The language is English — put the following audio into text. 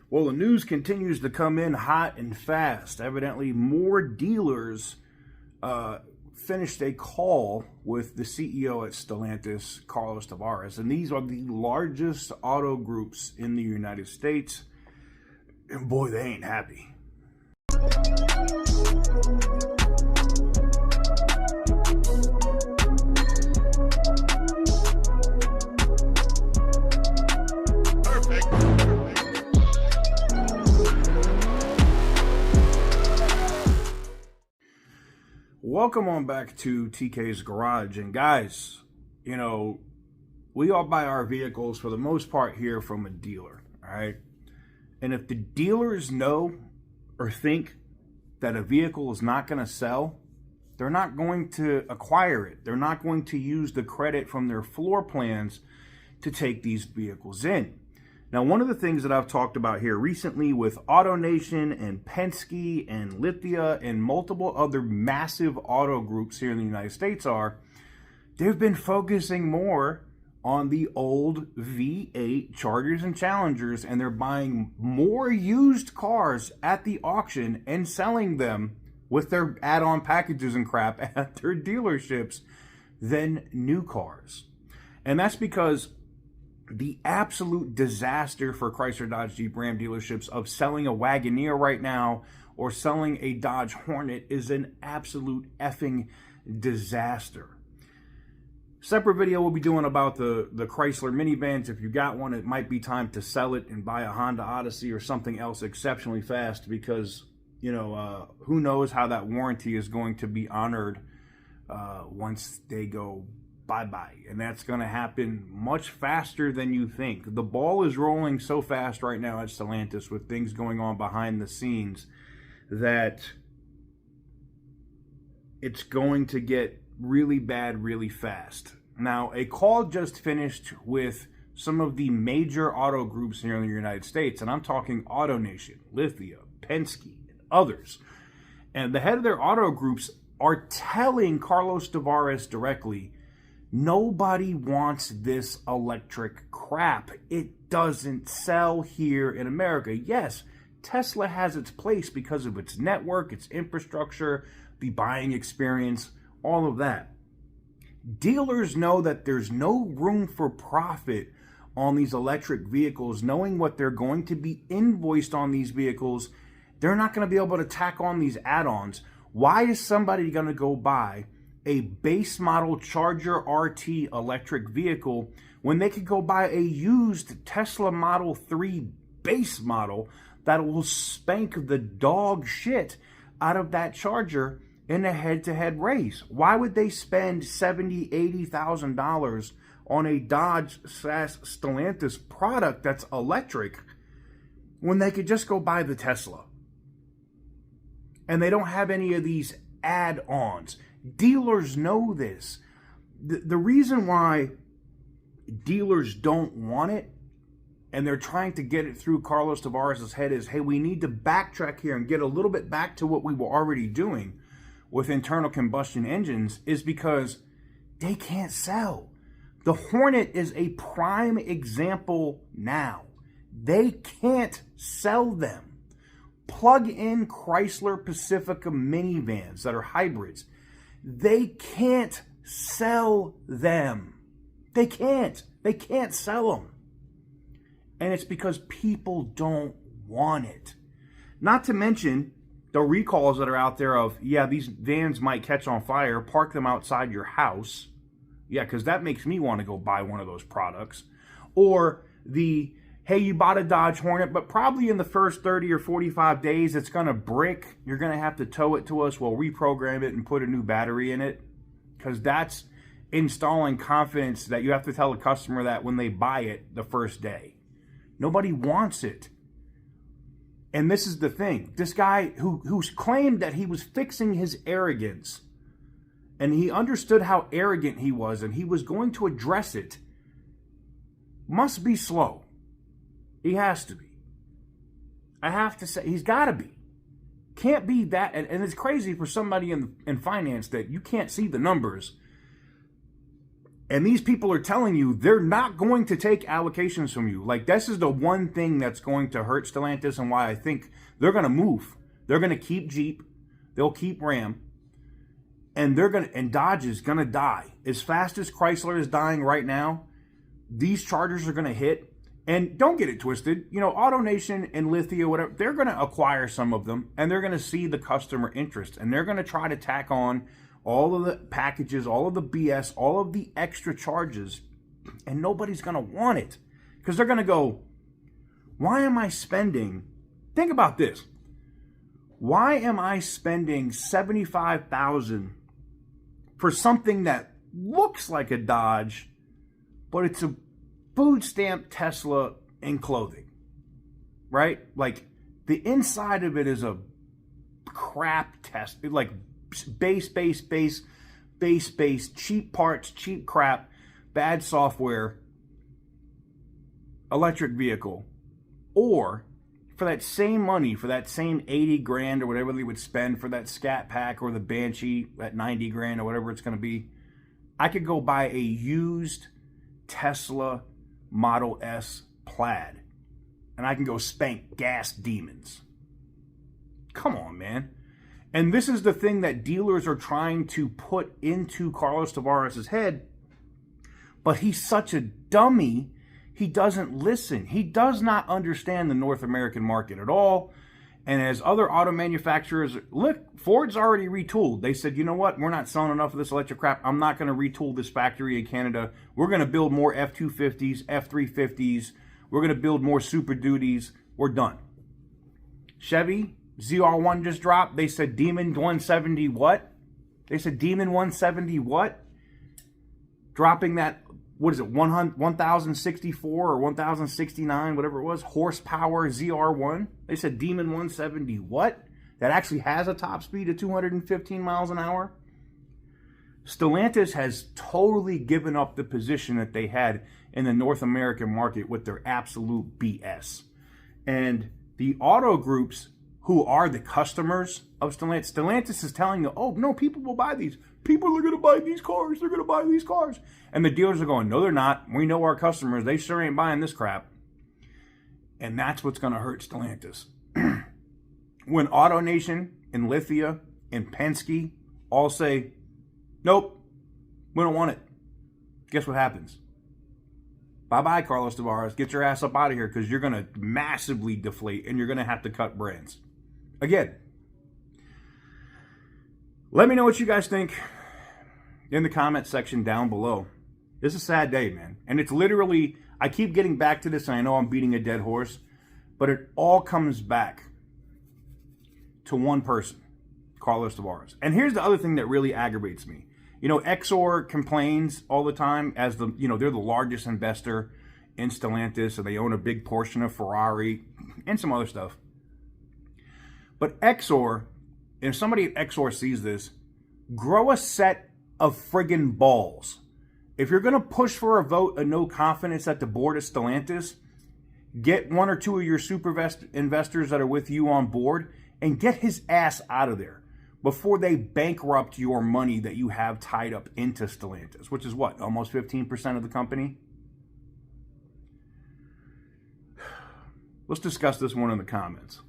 Well, the news continues to come in hot and fast. Evidently, more dealers finished a call with the CEO at Stellantis, Carlos Tavares, and these are the largest auto groups in the United States. And boy, they ain't happy. Welcome on back to TK's Garage. And guys, you know, we all buy our vehicles for the most part here from a dealer, all right? And if the dealers know or think that a vehicle is not going to sell, they're not going to acquire it. They're not going to use the credit from their floor plans to take these vehicles in. Now, one of the things that I've talked about here recently with AutoNation and Penske and Lithia and multiple other massive auto groups here in the United States are they've been focusing more on the old V8 Chargers and Challengers, and they're buying more used cars at the auction and selling them with their add-on packages and crap at their dealerships than new cars. And that's because the absolute disaster for Chrysler, Dodge, Jeep, Ram dealerships of selling a Wagoneer right now or selling a Dodge Hornet is an absolute effing disaster. Separate video we'll be doing about the Chrysler minivans. If you got one, it might be time to sell it and buy a Honda Odyssey or something else exceptionally fast because, you know, who knows how that warranty is going to be honored once they go bye-bye. And that's going to happen much faster than you think. The ball is rolling so fast right now at Stellantis with things going on behind the scenes that it's going to get really bad really fast. Now, a call just finished with some of the major auto groups here in the United States, and I'm talking AutoNation, Lithia, Penske, and others. And the head of their auto groups are telling Carlos Tavares directly, nobody wants this electric crap. It doesn't sell here in America. Yes, Tesla has its place because of its network, its infrastructure, the buying experience, all of that. Dealers know that there's no room for profit on these electric vehicles, knowing what they're going to be invoiced on these vehicles. They're not going to be able to tack on these add-ons. Why is somebody going to go buy a base model Charger RT electric vehicle when they could go buy a used Tesla Model 3 base model that will spank the dog shit out of that Charger in a head-to-head race? Why would they spend $70,000, $80,000 on a Dodge Stellantis product that's electric when they could just go buy the Tesla? And they don't have any of these add-ons. Dealers know this. The reason why dealers don't want it, and they're trying to get it through Carlos Tavares' head, is, hey, we need to backtrack here and get a little bit back to what we were already doing with internal combustion engines, is because they can't sell. The Hornet is a prime example now. They can't sell them. Plug-in Chrysler Pacifica minivans that are hybrids, they can't sell them. They can't sell them. And it's because people don't want it. Not to mention the recalls that are out there of, yeah, these vans might catch on fire, park them outside your house. Yeah, because that makes me want to go buy one of those products. Or the, hey, you bought a Dodge Hornet, but probably in the first 30 or 45 days, it's going to brick. You're going to have to tow it to us. We'll reprogram it and put a new battery in it. Because that's installing confidence that you have to tell a customer that when they buy it the first day. Nobody wants it. And this is the thing. This guy who's claimed that he was fixing his arrogance, and he understood how arrogant he was, and he was going to address it, must be slow. He has to be. I have to say, he's got to be. Can't be that, and it's crazy for somebody in finance that you can't see the numbers. And these people are telling you they're not going to take allocations from you. Like, this is the one thing that's going to hurt Stellantis and why I think they're going to move. They're going to keep Jeep. They'll keep Ram. And Dodge is going to die. As fast as Chrysler is dying right now, these Chargers are going to hit. And don't get it twisted. You know, AutoNation and Lithia, whatever, they're going to acquire some of them. And they're going to see the customer interest. And they're going to try to tack on all of the packages, all of the BS, all of the extra charges, and nobody's going to want it. Because they're going to go, why am I spending, think about this, why am I spending $75,000 for something that looks like a Dodge, but it's a food stamp Tesla in clothing, right? Like, the inside of it is a crap test, like base, cheap parts, cheap crap, bad software, electric vehicle. Or for that same money, for that same 80 grand or whatever they would spend for that Scat Pack or the Banshee at 90 grand or whatever it's going to be, I could go buy a used Tesla Model S Plaid and I can go spank gas demons. Come on, man. And this is the thing that dealers are trying to put into Carlos Tavares' head. But he's such a dummy, he doesn't listen. He does not understand the North American market at all. And as other auto manufacturers, look, Ford's already retooled. They said, you know what? We're not selling enough of this electric crap. I'm not going to retool this factory in Canada. We're going to build more F-250s, F-350s. We're going to build more Super Duties. We're done. Chevy, ZR1 just dropped. They said Demon 170 what? They said Demon 170 what? Dropping that, what is it, 1064 or 1069, whatever it was, horsepower ZR1. They said Demon 170 what? That actually has a top speed of 215 miles an hour. Stellantis has totally given up the position that they had in the North American market with their absolute BS. And the auto groups who are the customers of Stellantis is telling them, oh, no, people will buy these. People are going to buy these cars. They're going to buy these cars. And the dealers are going, no, they're not. We know our customers. They sure ain't buying this crap. And that's what's going to hurt Stellantis. When AutoNation and Lithia and Penske all say, nope, we don't want it. Guess what happens? Bye-bye, Carlos Tavares. Get your ass up out of here because you're going to massively deflate and you're going to have to cut brands. Again, let me know what you guys think in the comment section down below. It's a sad day, man. And it's literally, I keep getting back to this and I know I'm beating a dead horse, but it all comes back to one person, Carlos Tavares. And here's the other thing that really aggravates me. You know, Exor complains all the time as the, you know, they're the largest investor in Stellantis and they own a big portion of Ferrari and some other stuff. But Exor, if somebody at Exor sees this, grow a set of friggin' balls. If you're going to push for a vote of no confidence at the board of Stellantis, get one or two of your super investors that are with you on board and get his ass out of there before they bankrupt your money that you have tied up into Stellantis, which is what, almost 15% of the company? Let's discuss this one in the comments.